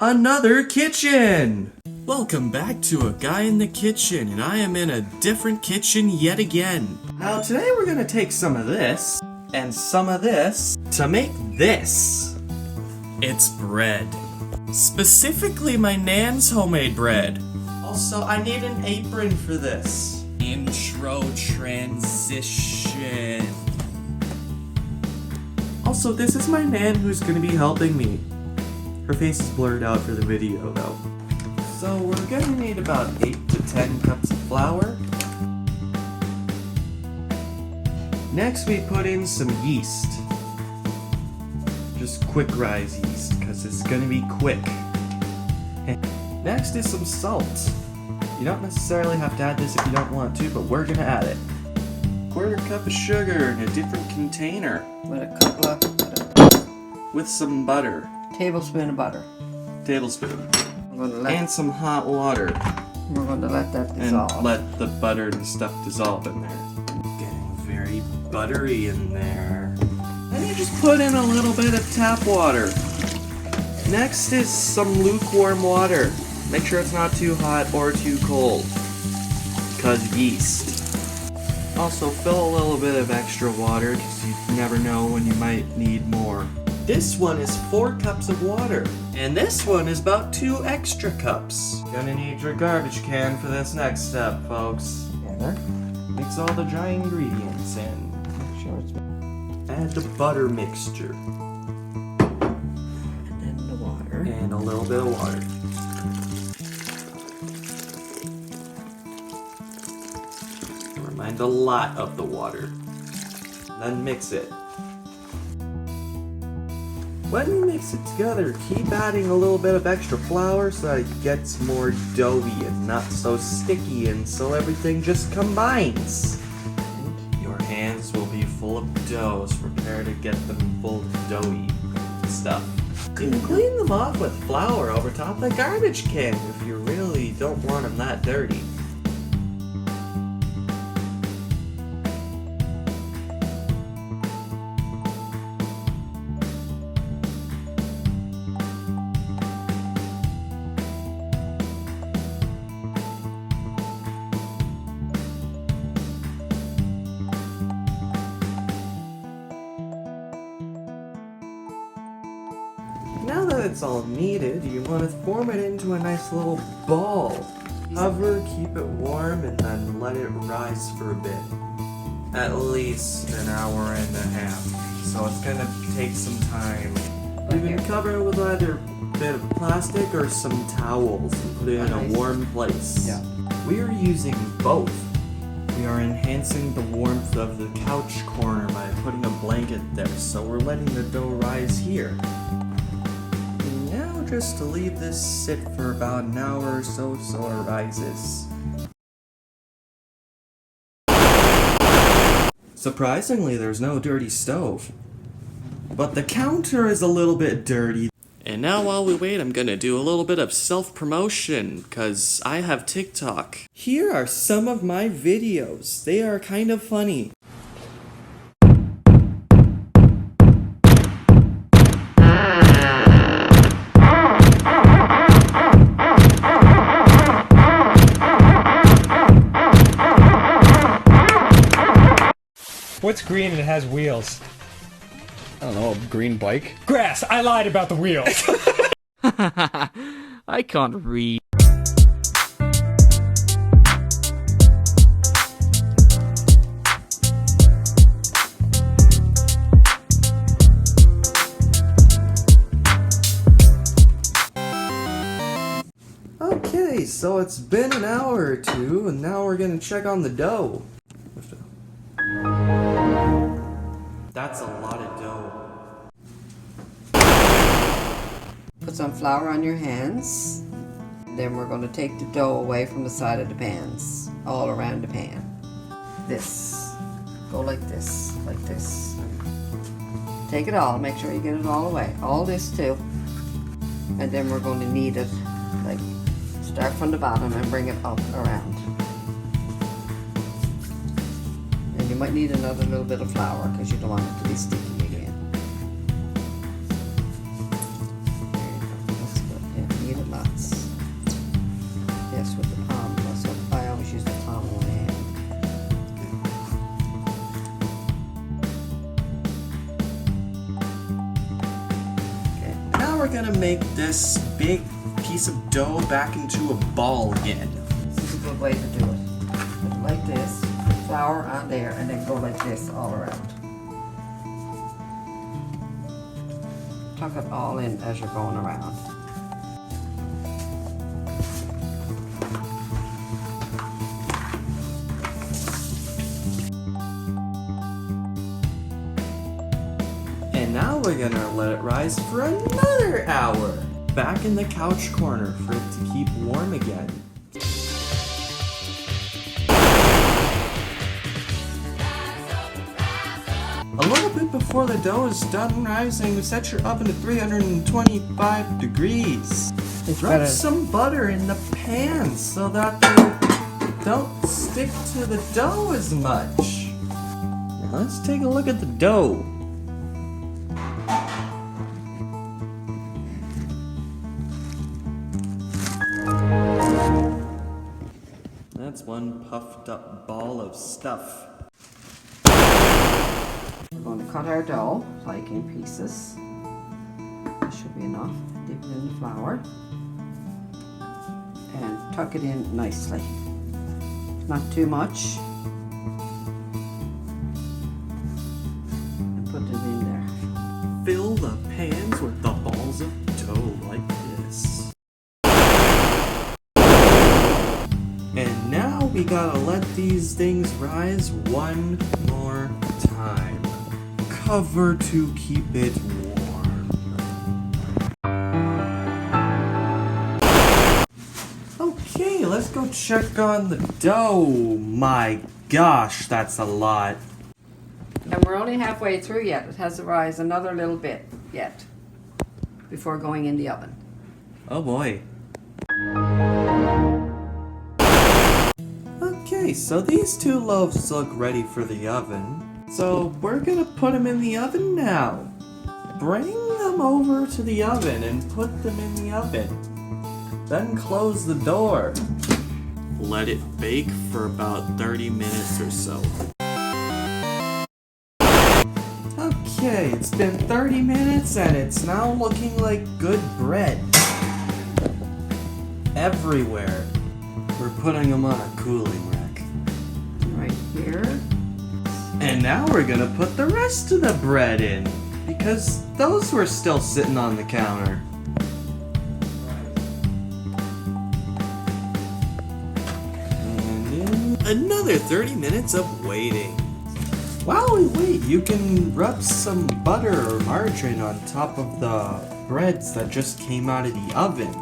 Another kitchen! Welcome back to A Guy in the Kitchen, and I am in a different kitchen yet again. Now today we're gonna take some of this, and some of this, to make this. It's bread. Specifically my nan's homemade bread. Also, I need an apron for this. Intro transition. Also, this is my nan who's gonna be helping me. Her face is blurred out for the video though. So we're gonna need about 8 to 10 cups of flour. Next we put in some yeast. Just quick rise yeast, because it's gonna be quick. Next is some salt. You don't necessarily have to add this if you don't want to, but we're gonna add it. 1/4 cup of sugar in a different container. With a couple of With some butter. tablespoon of butter. Tablespoon. And And some hot water. we're going to let that And dissolve. let the butter and stuff dissolve in there. Getting very buttery in there. Then you just put in a little bit of tap water. Next is some lukewarm water. Make sure it's not too hot or too cold, because yeast. Also fill a little bit of extra water, because you never know when you might need more. This one is 4 cups of water, and this one is about 2 extra cups. Gonna need your garbage can for this next step, folks. Together. Mix all the dry ingredients in. Make sure it's Add the butter mixture, and then the water. and a little bit of water. Mind a lot of the water. Then mix it. When you mix it together, keep adding a little bit of extra flour so that it gets more doughy and not so sticky, and so everything just combines. And your hands will be full of dough, so prepare to get them full of doughy stuff. You can clean them off with flour over top of the garbage can if you really don't want them that dirty. Now that it's all kneaded, you want to form it into a nice little ball. Cover, keep it warm, and then let it rise for a bit. At least an hour and a half. So it's gonna take some time. You can cover it with either a bit of plastic or some towels and put it in a warm place. Yeah. We are using both. We are enhancing the warmth of the couch corner by putting a blanket there, so we're letting the dough rise here. Now just to leave this sit for about an hour or so it rises. Surprisingly, there's no dirty stove. But the counter is a little bit dirty. And now while we wait, I'm gonna do a little bit of self-promotion, cause I have TikTok. Here are some of my videos. They are kind of funny. What's green and it has wheels? I don't know, a green bike? Grass! I lied about the wheels! I can't read. Okay, so it's been an hour or two, and now we're gonna check on the dough. That's a lot of dough. Put some flour on your hands. Then we're going to take the dough away from the side of the pans. All around the pan. This. Go like this. Like this. Take it all. Make sure you get it all away. All this too. And then we're going to knead it. Like, start from the bottom and bring it up around. And you might need another little bit of flour because you don't want it to be sticky again. There you go. That's good. Yeah. now we're gonna make this big piece of dough back into a ball again. This is a good way to do it. Put it like this, put flour on there, and then go like this all around. Tuck it all in as you're going around. And now we're gonna let it rise for another hour. Back in the couch corner for it to keep warm again. A little bit before the dough is done rising, set your oven to 325 degrees. Rub some butter in the pan so that they don't stick to the dough as much. Now let's take a look at the dough. That's one puffed up ball of stuff. We're going to cut our dough, like in pieces. That should be enough. Dip it in the flour. And tuck it in nicely. Not too much. And put it in there. Fill the pans with the balls of dough like this. And now we gotta let these things rise one more time. Cover to keep it warm. Okay, let's go check on the dough. My gosh, that's a lot. And we're only halfway through yet. It has to rise another little bit yet before going in the oven. Oh boy. Okay, so these two loaves look ready for the oven. So we're gonna put them in the oven now. Bring them over to the oven and put them in the oven. Then close the door. Let it bake for about 30 minutes or so. Okay, it's been 30 minutes and it's now looking like good bread. Everywhere. We're putting them on a cooling rack. Right here. And now we're gonna put the rest of the bread in, because those were still sitting on the counter. And then another 30 minutes of waiting. While we wait, you can rub some butter or margarine on top of the breads that just came out of the oven.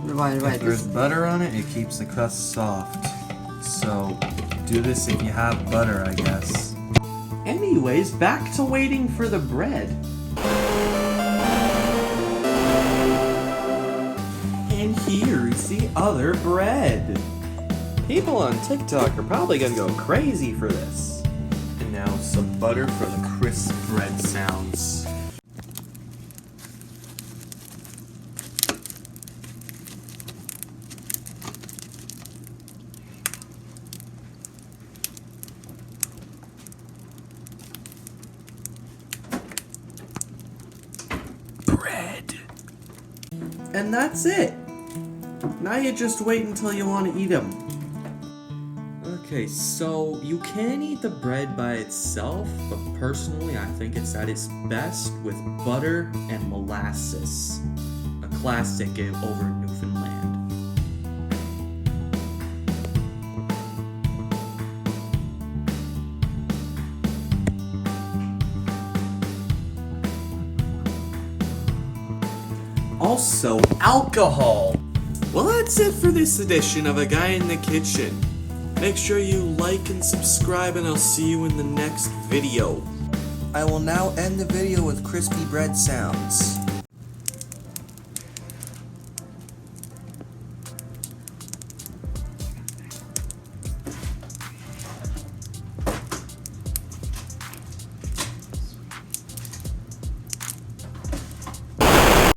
Right. If there's butter on it, it keeps the crust soft. So do this if you have butter, I guess. Anyways, back to waiting for the bread. And here's the other bread. People on TikTok are probably gonna go crazy for this. And now some butter for the crisp bread sounds. And that's it. Now you just wait until you want to eat them. Okay, so you can eat the bread by itself, but personally I think it's at its best with butter and molasses. A classic over in Newfoundland. Also, alcohol! Well, that's it for this edition of A Guy in the Kitchen. Make sure you like and subscribe, and I'll see you in the next video. I will now end the video with crispy bread sounds.